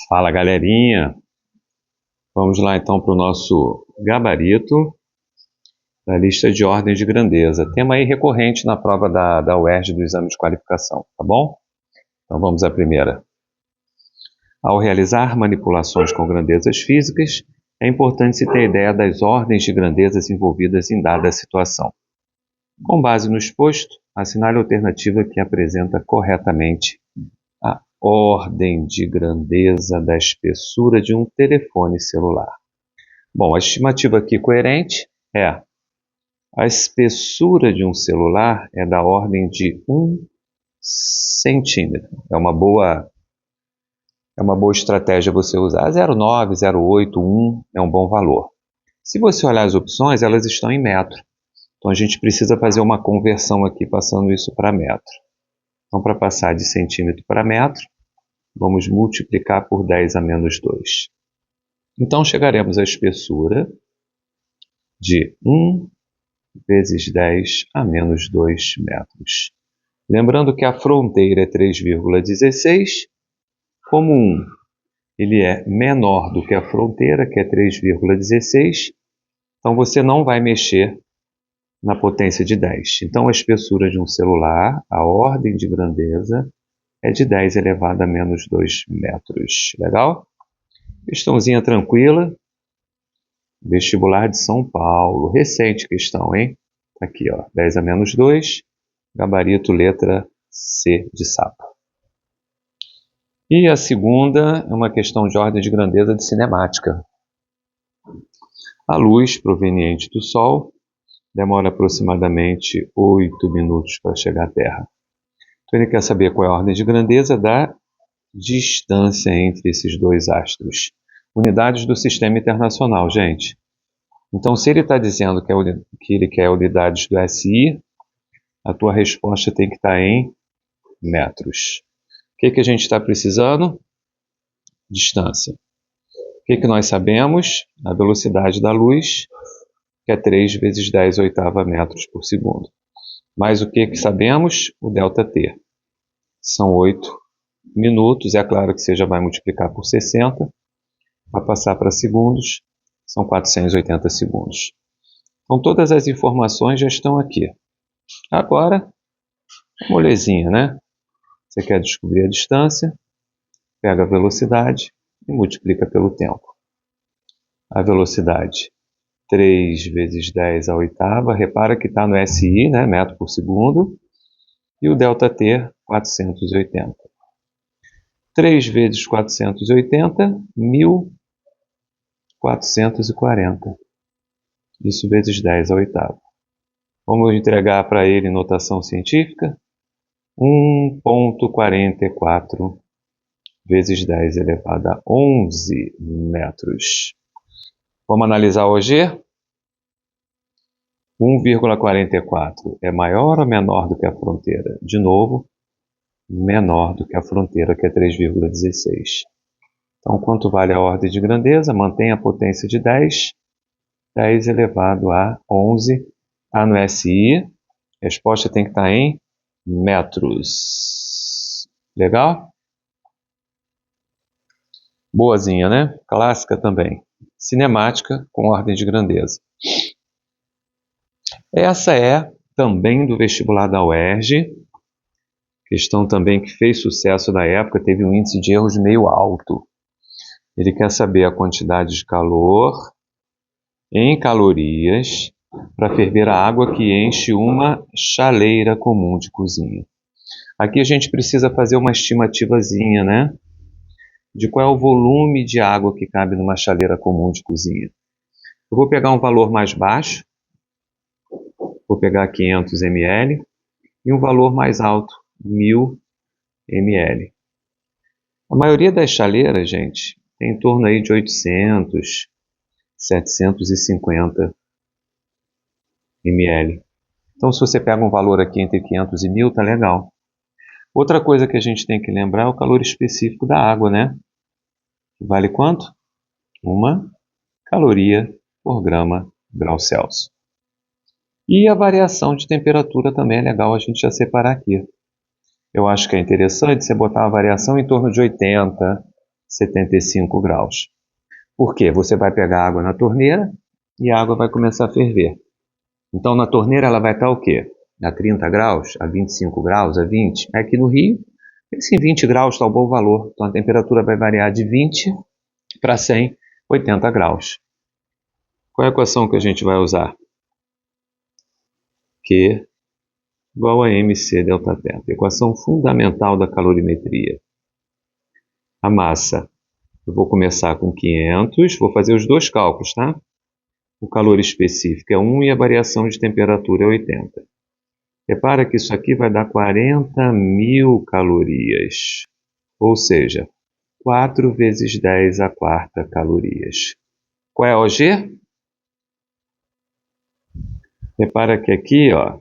Fala, galerinha! Vamos lá então para o nosso gabarito da lista de ordens de grandeza. Tema aí recorrente na prova da UERJ do exame de qualificação, tá bom? Então vamos à primeira. Ao realizar manipulações com grandezas físicas, é importante se ter ideia das ordens de grandezas envolvidas em dada situação. Com base no exposto, assinale a alternativa que apresenta corretamente a ordem de grandeza da espessura de um telefone celular. Bom, a estimativa aqui coerente é: a espessura de um celular é da ordem de 1 centímetro. É uma boa estratégia você usar. 0,9, 0,8, 1 é um bom valor. Se você olhar as opções, elas estão em metro. Então a gente precisa fazer uma conversão aqui, passando isso para metro. Então, para passar de centímetro para metro, vamos multiplicar por 10 a menos 2. Então, chegaremos à espessura de 1 vezes 10 a menos 2 metros. Lembrando que a fronteira é 3,16. Como 1 ele é menor do que a fronteira, que é 3,16, então você não vai mexer na potência de 10. Então, a espessura de um celular, a ordem de grandeza, é de 10 elevado a menos 2 metros. Legal? Questãozinha tranquila. Vestibular de São Paulo. Recente questão, hein? Aqui, ó. 10 a menos 2. Gabarito, letra C de sapo. E a segunda é uma questão de ordem de grandeza de cinemática. A luz proveniente do Sol demora aproximadamente 8 minutos para chegar à Terra. Então ele quer saber qual é a ordem de grandeza da distância entre esses dois astros. Unidades do sistema internacional, gente. Então, se ele está dizendo que ele quer unidades do SI, a tua resposta tem que estar em metros. O que a gente está precisando? Distância. O que nós sabemos? A velocidade da luz, que é 3 vezes 10 oitava metros por segundo. Mas o que sabemos? O ΔT. São 8 minutos. É claro que você já vai multiplicar por 60. Para passar para segundos, são 480 segundos. Então, todas as informações já estão aqui. Agora, molezinha, né? Você quer descobrir a distância, pega a velocidade e multiplica pelo tempo. A velocidade, 3 vezes 10 a oitava. Repara que está no SI, né? Metro por segundo. E o ΔT, 480. 3 vezes 480, 1440. Isso vezes 10 a oitava. Vamos entregar para ele notação científica. 1,44 vezes 10 elevado a 11 metros. Vamos analisar o OG? 1,44 é maior ou menor do que a fronteira? De novo, menor do que a fronteira, que é 3,16. Então, quanto vale a ordem de grandeza? Mantém a potência de 10. 10 elevado a 11. A no SI. A resposta tem que estar em metros. Legal? Boazinha, né? Clássica também. Cinemática com ordem de grandeza. Essa é também do vestibular da UERJ. Questão também que fez sucesso na época, teve um índice de erros meio alto. Ele quer saber a quantidade de calor em calorias para ferver a água que enche uma chaleira comum de cozinha. Aqui a gente precisa fazer uma estimativa,zinha, né? De qual é o volume de água que cabe numa chaleira comum de cozinha. Eu vou pegar um valor mais baixo, vou pegar 500 ml, e um valor mais alto, 1000 ml. A maioria das chaleiras, gente, tem em torno aí de 800, 750 ml. Então, se você pega um valor aqui entre 500 e 1000, tá legal. Outra coisa que a gente tem que lembrar é o calor específico da água, né? Vale quanto? 1 caloria por grau Celsius. E a variação de temperatura também é legal a gente já separar aqui. Eu acho que é interessante você botar uma variação em torno de 80, 75 graus. Por quê? Você vai pegar água na torneira e a água vai começar a ferver. Então, na torneira ela vai estar o quê? A 30 graus, a 25 graus, a 20. Aqui no Rio, esse 20 graus está um bom valor. Então, a temperatura vai variar de 20 para 100, 80 graus. Qual é a equação que a gente vai usar? Q igual a mc ΔT. Equação fundamental da calorimetria. A massa, eu vou começar com 500, vou fazer os dois cálculos, tá? O calor específico é 1 e a variação de temperatura é 80. Repara que isso aqui vai dar 40.000 calorias, ou seja, 4 vezes 10 a quarta calorias. Qual é a OG? Repara que aqui, ó,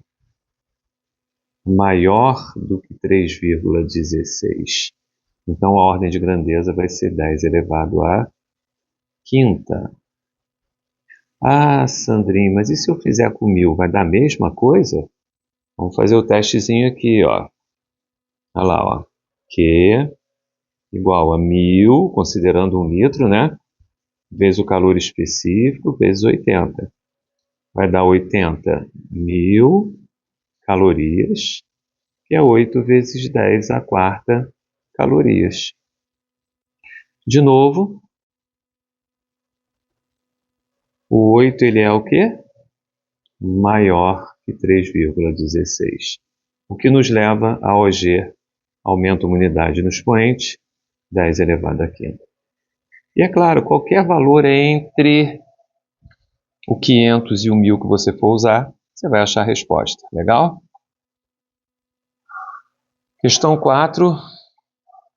maior do que 3,16. Então, a ordem de grandeza vai ser 10 elevado à quinta. Ah, Sandrinho, mas e se eu fizer com 1.000? Vai dar a mesma coisa? Vamos fazer o testezinho aqui, ó. Olha lá, ó. Q igual a 1.000, considerando 1 litro, né? Vezes o calor específico, vezes 80. Vai dar 80.000 calorias, que é 8 vezes 10 a quarta calorias. De novo, o 8 ele é o quê? Maior que 3,16. O que nos leva a OG, aumento uma unidade no expoente, 10 elevado à quinta. E é claro, qualquer valor entre o 500 e o 1.000 que você for usar, você vai achar a resposta. Legal? Questão 4,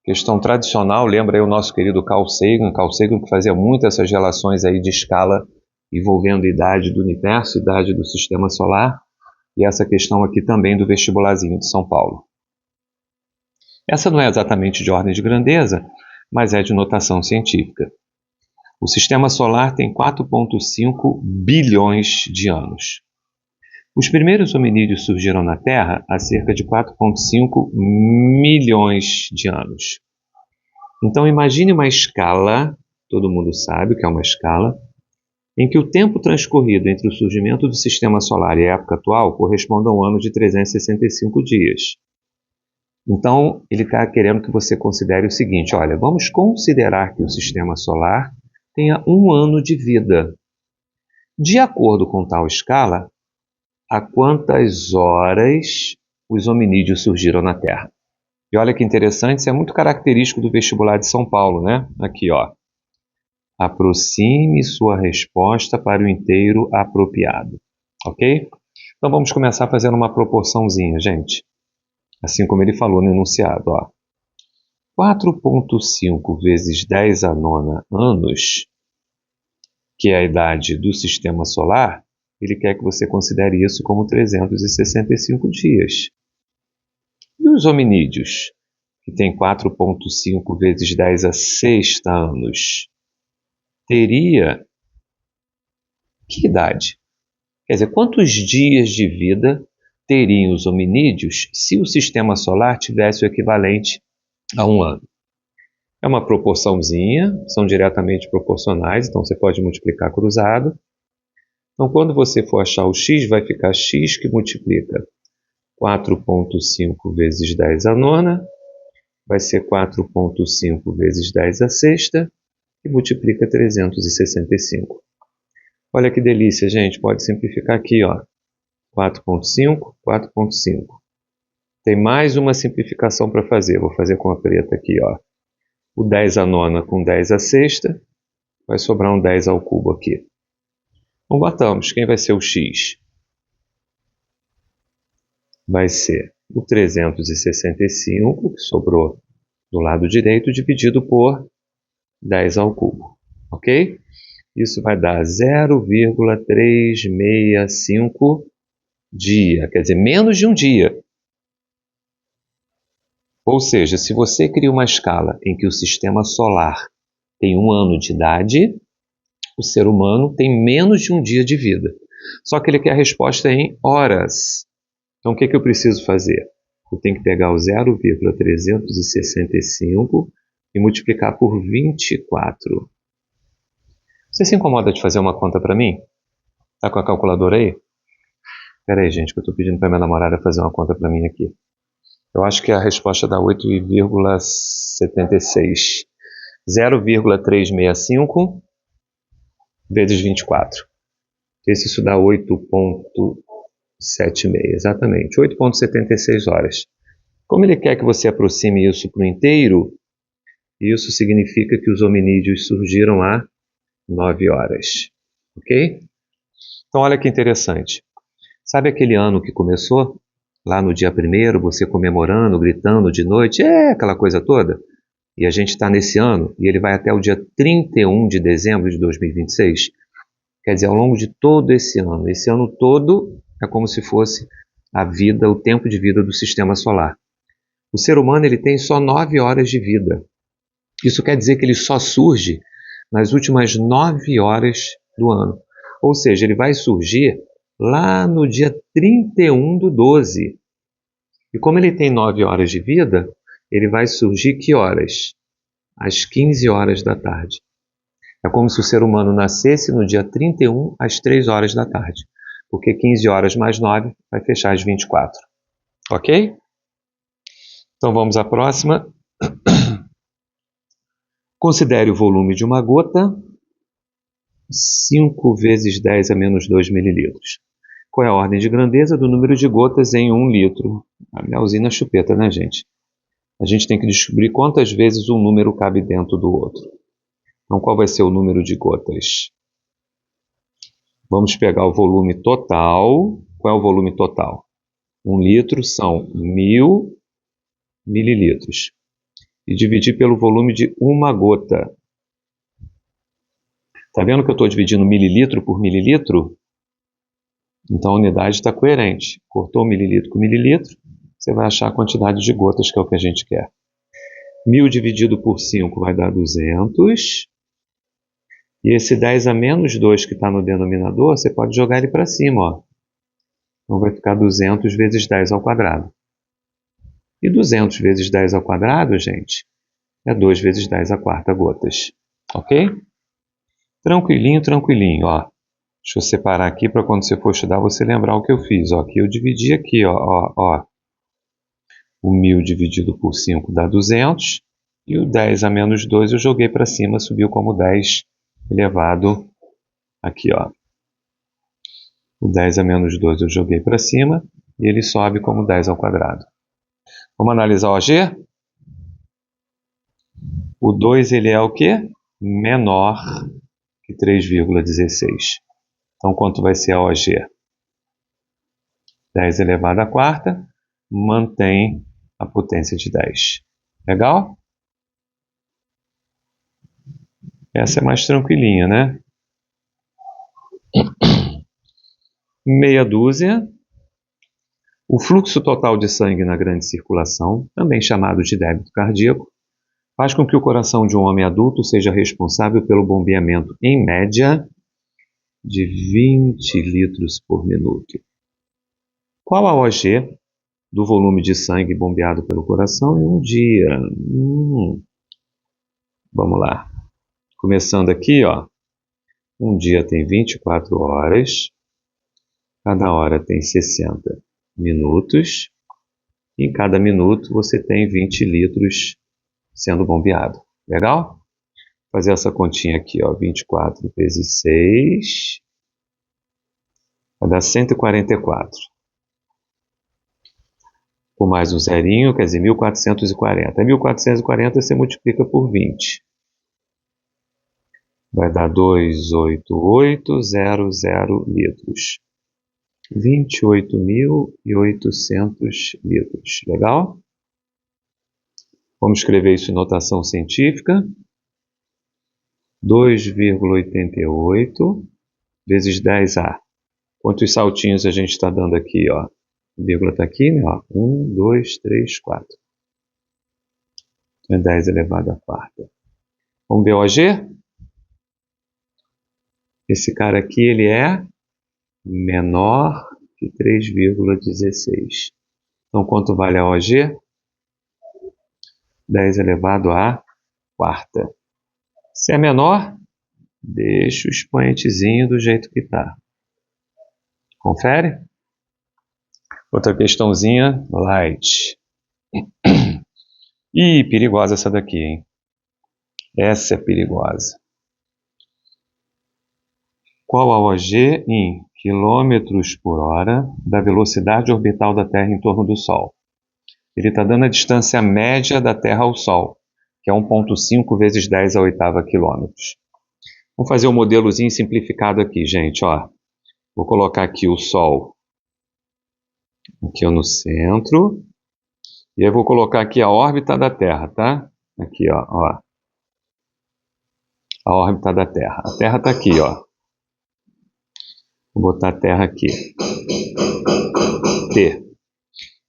questão tradicional, lembra aí o nosso querido Carl Sagan que fazia muito essas relações aí de escala envolvendo idade do universo, idade do sistema solar, e essa questão aqui também do vestibularzinho de São Paulo. Essa não é exatamente de ordem de grandeza, mas é de notação científica. O sistema solar tem 4,5 bilhões de anos. Os primeiros hominídeos surgiram na Terra há cerca de 4,5 milhões de anos. Então imagine uma escala, todo mundo sabe o que é uma escala, em que o tempo transcorrido entre o surgimento do sistema solar e a época atual corresponde a um ano de 365 dias. Então, ele está querendo que você considere o seguinte, olha, vamos considerar que o sistema solar tenha um ano de vida. De acordo com tal escala, há quantas horas os hominídeos surgiram na Terra? E olha que interessante, isso é muito característico do vestibular de São Paulo, né? Aqui, ó. Aproxime sua resposta para o inteiro apropriado. Ok? Então vamos começar fazendo uma proporçãozinha, gente. Assim como ele falou no enunciado, ó. 4,5 vezes 10 a nona anos, que é a idade do sistema solar, ele quer que você considere isso como 365 dias. E os hominídeos, que tem 4,5 vezes 10 a sexta anos, teria que idade? Quer dizer, quantos dias de vida teriam os hominídeos se o sistema solar tivesse o equivalente a um ano? É uma proporçãozinha, são diretamente proporcionais, então você pode multiplicar cruzado. Então, quando você for achar o x, vai ficar x que multiplica 4,5 vezes 10 a nona, vai ser 4,5 vezes 10 a sexta, e multiplica 365. Olha que delícia, gente. Pode simplificar aqui, ó. 4,5, 4,5. Tem mais uma simplificação para fazer. Vou fazer com a preta aqui, ó. O 10 a nona com 10 a sexta. Vai sobrar um 10 ao cubo aqui. Então, batamos. Quem vai ser o x? Vai ser o 365, que sobrou do lado direito, dividido por 10 ao cubo, ok? Isso vai dar 0,365 dia, quer dizer, menos de um dia. Ou seja, se você cria uma escala em que o sistema solar tem um ano de idade, o ser humano tem menos de um dia de vida. Só que ele quer a resposta em horas. Então, o que eu preciso fazer? Eu tenho que pegar o 0,365 e multiplicar por 24. Você se incomoda de fazer uma conta para mim? Tá com a calculadora aí? Espera aí, gente, que eu estou pedindo para minha namorada fazer uma conta para mim aqui. Eu acho que a resposta dá 8,76. 0,365 vezes 24. Vê se isso dá 8,76. Exatamente, 8,76 horas. Como ele quer que você aproxime isso para o inteiro, isso significa que os hominídeos surgiram há 9 horas. Ok? Então, olha que interessante. Sabe aquele ano que começou? Lá no dia 1º, você comemorando, gritando de noite, aquela coisa toda? E a gente está nesse ano, e ele vai até o dia 31 de dezembro de 2026. Quer dizer, ao longo de todo esse ano todo é como se fosse a vida, o tempo de vida do sistema solar. O ser humano ele tem só 9 horas de vida. Isso quer dizer que ele só surge nas últimas 9 horas do ano. Ou seja, ele vai surgir lá no dia 31/12. E como ele tem 9 horas de vida, ele vai surgir que horas? Às 15 horas da tarde. É como se o ser humano nascesse no dia 31 às 3 horas da tarde. Porque 15 horas mais 9 vai fechar às 24. Ok? Então vamos à próxima. Considere o volume de uma gota 5 vezes 10 a menos 2 mililitros. Qual é a ordem de grandeza do número de gotas em 1 litro? A minha usina chupeta, né, gente? A gente tem que descobrir quantas vezes um número cabe dentro do outro. Então, qual vai ser o número de gotas? Vamos pegar o volume total. Qual é o volume total? 1 litro são 1000 mililitros. E dividir pelo volume de uma gota. Está vendo que eu estou dividindo mililitro por mililitro? Então a unidade está coerente. Cortou mililitro com mililitro, você vai achar a quantidade de gotas que é o que a gente quer. 1000 dividido por 5 vai dar 200. E esse 10 a menos 2 que está no denominador, você pode jogar ele para cima. Ó. Então vai ficar 200 vezes 10 ao quadrado. E 200 vezes 10 ao quadrado, gente, é 2 vezes 10 à quarta gotas. Ok? Tranquilinho, tranquilinho. Ó. Deixa eu separar aqui para quando você for estudar você lembrar o que eu fiz. Ó. Aqui eu dividi aqui. Ó. O 1000 dividido por 5 dá 200. E o 10 a menos 2 eu joguei para cima, subiu como 10 elevado aqui. Ó. O 10 a menos 2 eu joguei para cima e ele sobe como 10 ao quadrado. Vamos analisar o OG? O 2 ele é o quê? Menor que 3,16. Então, quanto vai ser a OG? 10 elevado à quarta, mantém a potência de 10. Legal? Essa é mais tranquilinha, né? Meia dúzia. O fluxo total de sangue na grande circulação, também chamado de débito cardíaco, faz com que o coração de um homem adulto seja responsável pelo bombeamento, em média, de 20 litros por minuto. Qual a OG do volume de sangue bombeado pelo coração em um dia? Vamos lá. Começando aqui, ó. Um dia tem 24 horas. Cada hora tem 60 minutos. E em cada minuto você tem 20 litros sendo bombeado. Legal? Vou fazer essa continha aqui, ó. 24 vezes 6. Vai dar 144. Com mais um zerinho, quer dizer, 1440. 1440 você multiplica por 20. Vai dar 28800 litros. 28.800 litros. Legal? Vamos escrever isso em notação científica. 2,88 vezes 10A. Quantos saltinhos a gente está dando aqui? Ó? A vírgula está aqui, né? Ó. 1, 2, 3, 4. É 10 elevado à quarta. Vamos ver o OG? Esse cara aqui ele é menor que 3,16. Então, quanto vale a OG? 10 elevado a quarta. Se é menor, deixa o expoentezinho do jeito que está. Confere? Outra questãozinha, light. Ih, perigosa essa daqui, hein? Essa é perigosa. Qual a OG em quilômetros por hora da velocidade orbital da Terra em torno do Sol? Ele está dando a distância média da Terra ao Sol, que é 1,5 vezes 10 à oitava quilômetros. Vamos fazer um modelozinho simplificado aqui, gente. Ó. Vou colocar aqui o Sol aqui no centro. E aí vou colocar aqui a órbita da Terra, tá? Aqui, ó. A órbita da Terra. A Terra está aqui, ó. Vou botar a Terra aqui. T.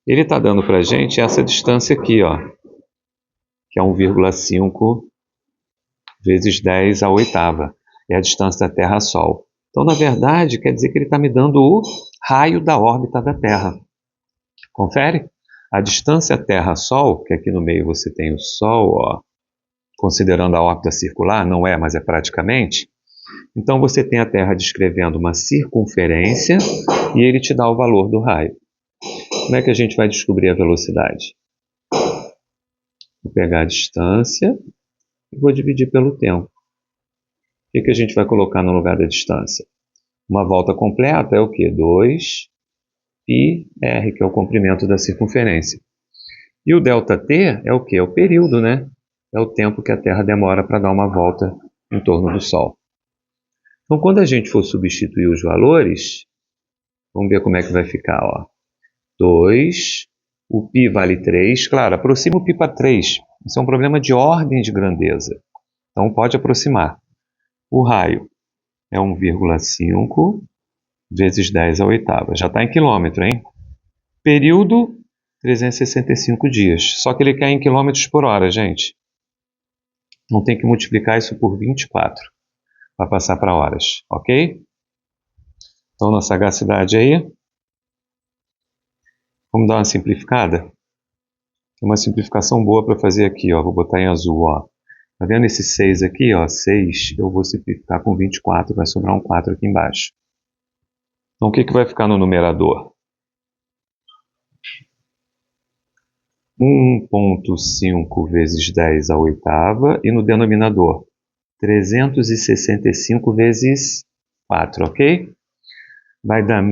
Ele está dando para a gente essa distância aqui, ó. Que é 1,5 vezes 10 à oitava. É a distância da Terra a Sol. Então, na verdade, quer dizer que ele está me dando o raio da órbita da Terra. Confere? A distância Terra-Sol, que aqui no meio você tem o Sol, ó, considerando a órbita circular, não é, mas é praticamente. Então, você tem a Terra descrevendo uma circunferência e ele te dá o valor do raio. Como é que a gente vai descobrir a velocidade? Vou pegar a distância e vou dividir pelo tempo. O que a gente vai colocar no lugar da distância? Uma volta completa é o quê? 2πr, que é o comprimento da circunferência. E o ΔT é o quê? É o período, né? É o tempo que a Terra demora para dar uma volta em torno do Sol. Então, quando a gente for substituir os valores, vamos ver como é que vai ficar. Ó. 2, o π vale 3. Claro, aproxima o π para 3. Isso é um problema de ordem de grandeza. Então, pode aproximar. O raio é 1,5 vezes 10 à oitava. Já está em quilômetro, hein? Período, 365 dias. Só que ele quer em quilômetros por hora, gente. Não tem que multiplicar isso por 24 para passar para horas, ok? Então, na sagacidade aí, vamos dar uma simplificada? Tem uma simplificação boa para fazer aqui, ó. Vou botar em azul, ó. Tá vendo esse 6 aqui, ó? 6 eu vou simplificar com 24, vai sobrar um 4 aqui embaixo. Então, o que vai ficar no numerador? 1,5 vezes 10 à oitava e no denominador 365 vezes 4, ok? Vai dar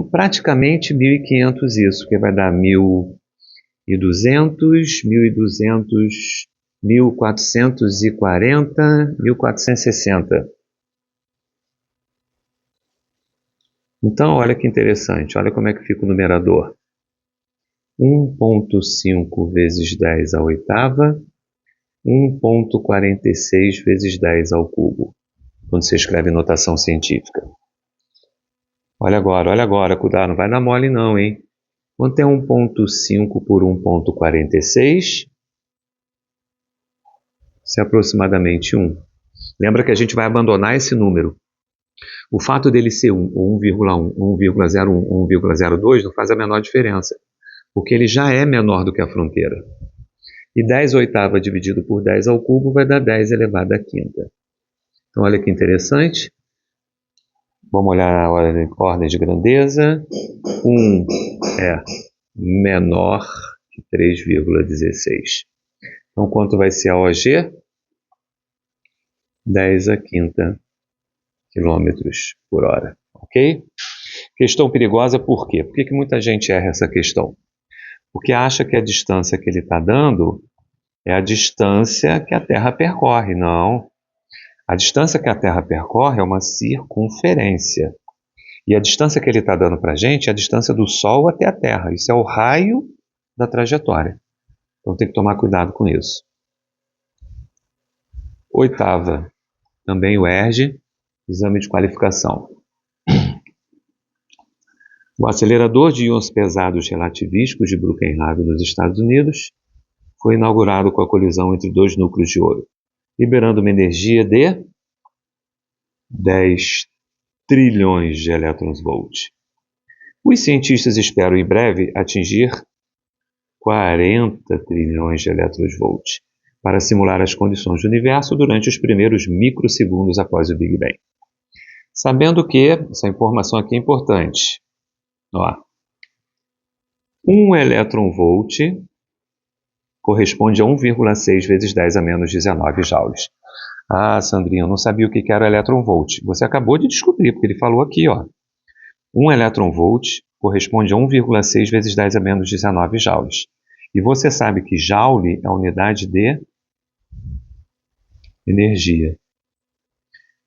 praticamente 1.500 isso, que vai dar 1.200, 1.200, 1.440, 1.460. Então, olha que interessante, olha como é que fica o numerador. 1,5 vezes 10 à oitava, 1,46 vezes 10 ao cubo, quando você escreve notação científica. Olha agora, cuidado, não vai dar mole não, hein? Quanto é 1,5 por 1,46? Isso é aproximadamente 1. Lembra que a gente vai abandonar esse número. O fato dele ser 1, ou 1,1, 1,01, 1,02 não faz a menor diferença, porque ele já é menor do que a fronteira. E 10 oitava dividido por 10 ao cubo vai dar 10 elevado à quinta. Então, olha que interessante. Vamos olhar a ordem de grandeza. 1 é menor que 3,16. Então, quanto vai ser a OG? 10 à quinta quilômetros por hora. Ok? Questão perigosa por quê? Por que muita gente erra essa questão? Porque acha que a distância que ele está dando é a distância que a Terra percorre. Não. A distância que a Terra percorre é uma circunferência. E a distância que ele está dando para a gente é a distância do Sol até a Terra. Isso é o raio da trajetória. Então tem que tomar cuidado com isso. Oitava, também o ERG, exame de qualificação. O acelerador de íons pesados relativísticos de Brookenhaven nos Estados Unidos foi inaugurado com a colisão entre dois núcleos de ouro, liberando uma energia de 10 trilhões de elétrons-volt. Os cientistas esperam em breve atingir 40 trilhões de elétrons-volt. para simular as condições do universo durante os primeiros microsegundos após o Big Bang. Sabendo que, essa informação aqui é importante, ó, 1 elétron-volt corresponde a 1,6 vezes 10 a menos 19 joules. Ah, Sandrinha, eu não sabia o que era o elétron-volt. Você acabou de descobrir, porque ele falou aqui, ó. 1 elétron-volt corresponde a 1,6 vezes 10 a menos 19 joules. E você sabe que joule é a unidade de energia.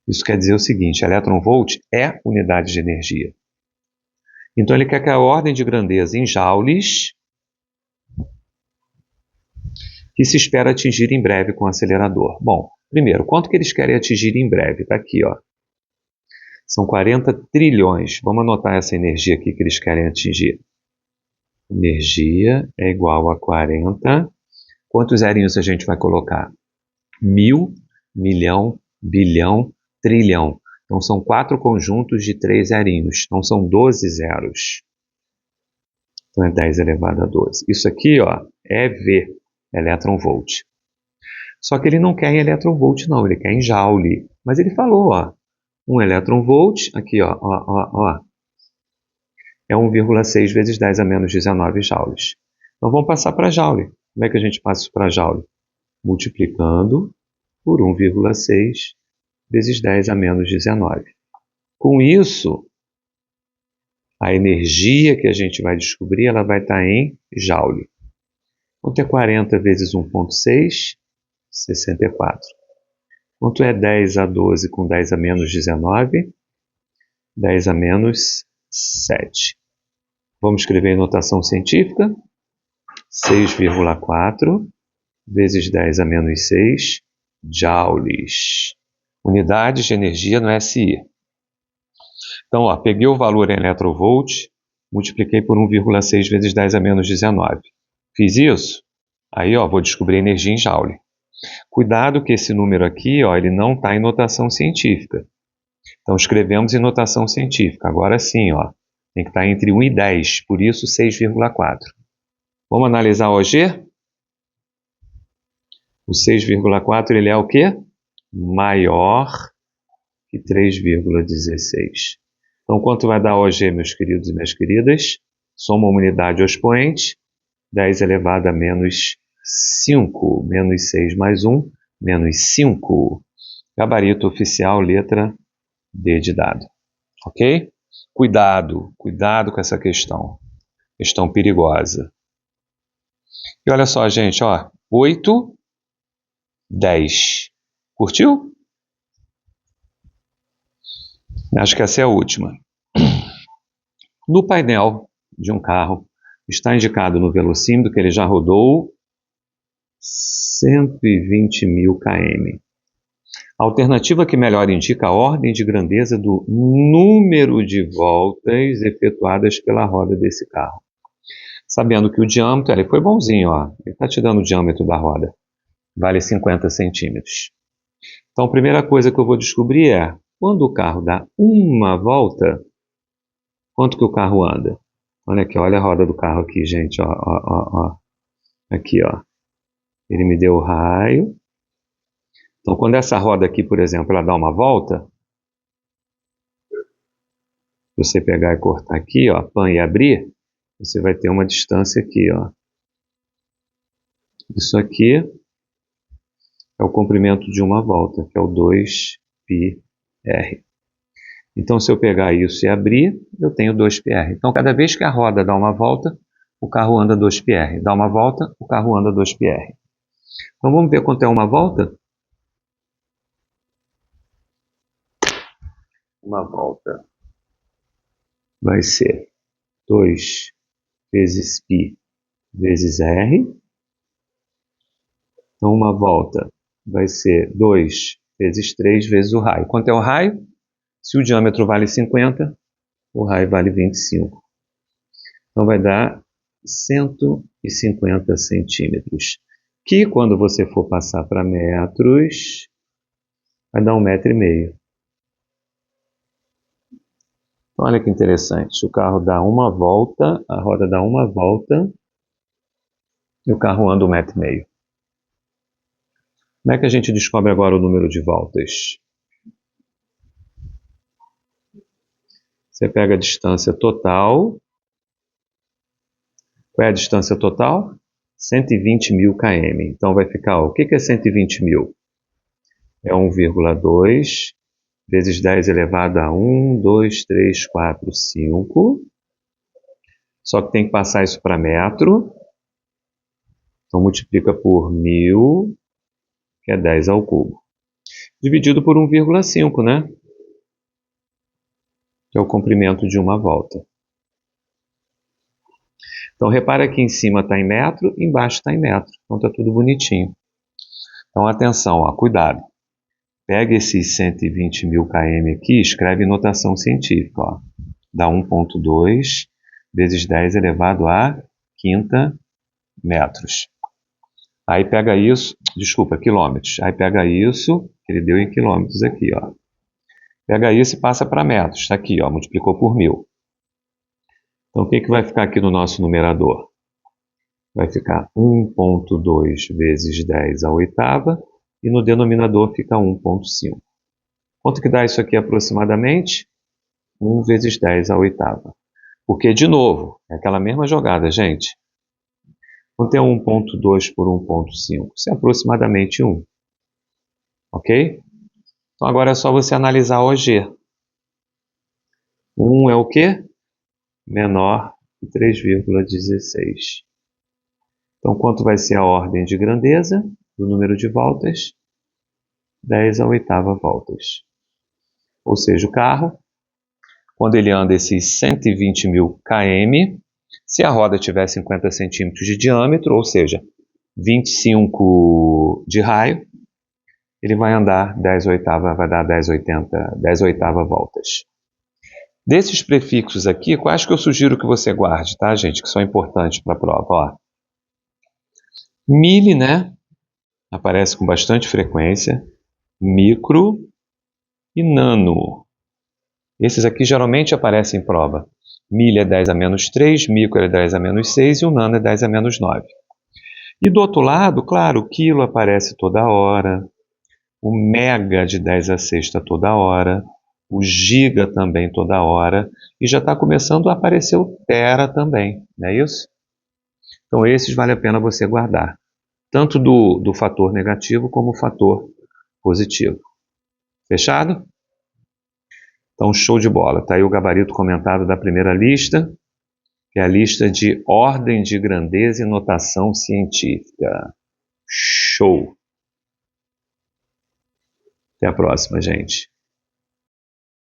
Isso quer dizer o seguinte, elétron-volt é unidade de energia. Então ele quer que a ordem de grandeza em joules, que se espera atingir em breve com o acelerador. Bom, primeiro, quanto que eles querem atingir em breve? Está aqui, ó. São 40 trilhões. Vamos anotar essa energia aqui que eles querem atingir. Energia é igual a 40. Quantos zerinhos a gente vai colocar? 1000, milhão, bilhão, trilhão. Então são 4 conjuntos de 3 zerinhos. Então são 12 zeros. Então é 10 elevado a 12. Isso aqui, ó, é V, elétron-volt. Só que ele não quer em elétron-volt, não. Ele quer em joule. Mas ele falou, ó, 1 elétron-volt, aqui, ó, é 1,6 vezes 10 a menos 19 joules. Então vamos passar para joule. Como é que a gente passa isso para joule? Multiplicando por 1,6 vezes 10 a menos 19. Com isso, a energia que a gente vai descobrir, ela vai estar em joule. Quanto é 40 vezes 1,6? 64. Quanto é 10 a 12 com 10 a menos 19? 10 a menos 7. Vamos escrever em notação científica. 6,4 vezes 10 a menos 6 joules. Unidades de energia no SI. Então, ó, peguei o valor em eletronvolt, multipliquei por 1,6 vezes 10 a menos 19. Fiz isso? Aí, ó, vou descobrir a energia em joule. Cuidado que esse número aqui, ó, ele não está em notação científica. Então, escrevemos em notação científica. Agora sim, ó, tem que estar entre 1 e 10, por isso 6,4. Vamos analisar o OG? O 6,4 ele é o quê? Maior que 3,16. Então, quanto vai dar OG, meus queridos e minhas queridas? Soma uma unidade ao expoente, 10 elevado a menos 5. Menos 6 mais 1, menos 5. Gabarito oficial, letra D de dado. Ok? Cuidado com essa questão. Questão perigosa. E olha só, gente, ó, 8, 10. Curtiu? Acho que essa é a última. No painel de um carro, está indicado no velocímetro que ele já rodou 120.000 km. A alternativa que melhor indica a ordem de grandeza do número de voltas efetuadas pela roda desse carro. Sabendo que o diâmetro, ele foi bonzinho, ó, ele está te dando o diâmetro da roda, vale 50 centímetros. Então, a primeira coisa que eu vou descobrir é, quando o carro dá uma volta, quanto que o carro anda? Olha aqui, olha a roda do carro aqui, gente, ó. Aqui, ó. Ele me deu o raio. Então, quando essa roda aqui, por exemplo, ela dá uma volta, você pegar e cortar aqui, ó, pan e abrir, você vai ter uma distância aqui, ó. Isso aqui é o comprimento de uma volta, que é o 2πr. Então, se eu pegar isso e abrir, eu tenho 2πr. Então, cada vez que a roda dá uma volta, o carro anda 2πr. Dá uma volta, o carro anda 2πr. Então, vamos ver quanto é uma volta? Uma volta vai ser 2 vezes π vezes r. Então, uma volta vai ser 2 vezes 3 vezes o raio. Quanto é o raio? Se o diâmetro vale 50, o raio vale 25. Então, vai dar 150 centímetros. Que, quando você for passar para metros, vai dar 1,5 metro. Olha que interessante. O carro dá uma volta, a roda dá uma volta, e o carro anda 1,5 metro. Como é que a gente descobre agora o número de voltas? Você pega a distância total. Qual é a distância total? 120.000 km. Então vai ficar, ó, o que é 120.000? É 1,2 vezes 10 elevado a 1, 2, 3, 4, 5. Só que tem que passar isso para metro. Então multiplica por 1000, que é 10 ao cubo. Dividido por 1,5, né? Que é o comprimento de uma volta. Então repara que em cima está em metro, embaixo está em metro. Então está tudo bonitinho. Então atenção, ó, cuidado. Pega esses 120.000 km aqui e escreve em notação científica. Ó. Dá 1,2 vezes 10 elevado a quinta metros. Aí pega isso, desculpa, quilômetros. Aí pega isso, que ele deu em quilômetros aqui, ó. Pega isso e passa para metros. Está aqui, ó, multiplicou por 1000. Então, o que vai ficar aqui no nosso numerador? Vai ficar 1,2 vezes 10 à oitava e no denominador fica 1,5. Quanto que dá isso aqui aproximadamente? 1 vezes 10 à oitava. Porque, de novo, é aquela mesma jogada, gente. Quanto é 1,2 por 1,5? Isso é aproximadamente 1. Ok? Então, agora é só você analisar o OG. 1 é o quê? Menor que 3,16. Então, quanto vai ser a ordem de grandeza do número de voltas? 10 à oitava voltas. Ou seja, o carro, quando ele anda esses 120.000 km, se a roda tiver 50 centímetros de diâmetro, ou seja, 25 de raio, ele vai andar 10 oitava, vai dar 10 oitava voltas. Desses prefixos aqui, quais que eu sugiro que você guarde, tá, gente? Que são importantes para a prova, ó. Mili, né? Aparece com bastante frequência. Micro e nano. Esses aqui geralmente aparecem em prova. Mili é 10 a menos 3, micro é 10 a menos 6 e o nano é 10 a menos 9. E do outro lado, claro, o quilo aparece toda hora. O mega de 10 a sexta toda hora. O giga também toda hora. E já está começando a aparecer o tera também, não é isso? Então esses vale a pena você guardar. Tanto do fator negativo como o fator positivo. Fechado? Então, show de bola. Está aí o gabarito comentado da primeira lista, que é a lista de ordem de grandeza e notação científica. Show! Até a próxima, gente.